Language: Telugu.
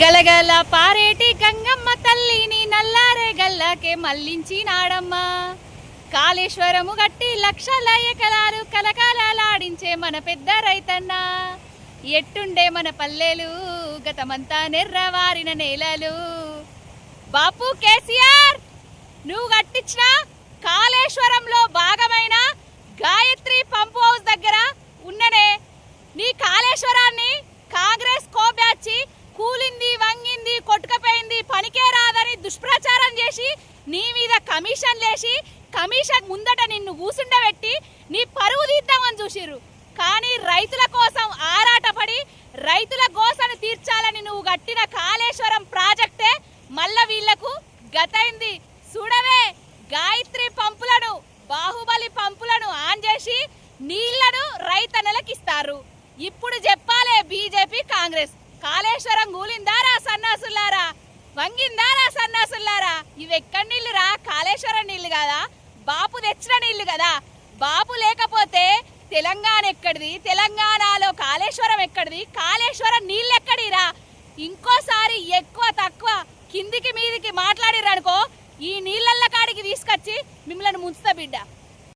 గలగల పారేటి గంగమ్మ తల్లిని నల్లారే గల్లకే మల్లించినాడమ్మ. కాళేశ్వరము గట్టి లక్షల ఎకరాలు కలకాలలాడించే మన పెద్ద రైతన్న. ఎట్టుండే మన పల్లెలు గతమంతా నెర్రవారిన నేలలు. బాపు కేసీఆర్, నువ్వు కట్టించిన కాళేశ్వరంలో భాగమైన గాయత్రి పంపు హౌస్ దగ్గర ఉన్ననే నీ కాళేశ్వరాన్ని కాంగ్రెస్ కోబ్యాచి కూలింది, వంగింది, కొట్టుకపోయింది, పనికే రాదని దుష్ప్రచారం చేసి నీ మీద కమిషన్ లేసి కమిషన్ ముందట నిన్ను కూసుండబెట్టి నీ పరువు తీద్దామని చూసిర్రు. కానీ రైతుల కోసం ఆరాటపడి రైతుల గోసను తీర్చాలని నువ్వు కట్టిన కాళేశ్వరం ప్రాజెక్టే మళ్ళా వీళ్లకు గతైంది. చూడవే, గాయత్రి పంపులను, బాహుబలి పంపులను ఆన్ చేసి నీళ్లను రైతన్నలకిస్తారు. ఇప్పుడు చెప్పాలే బీజేపీ కాంగ్రెస్, కాళేశ్వరం కూలిందారా సన్నాసులారా, వంగిందారా సన్నాసులారా? ఇవి ఎక్కడి నీళ్లురా? కాళేశ్వరం నీళ్లు కదా, బాపు తెచ్చిన నీళ్లు కదా. బాపు లేకపోతే తెలంగాణ ఎక్కడిది? తెలంగాణలో కాళేశ్వరం ఎక్కడిది? కాళేశ్వరం నీళ్ళు ఎక్కడిరా? ఇంకోసారి ఎక్కువ తక్కువ కిందికి మీదికి మాట్లాడిరనుకో ఈ నీళ్ళల్ల కాడికి తీసుకొచ్చి మిమ్మల్ని ముంచుతా బిడ్డ.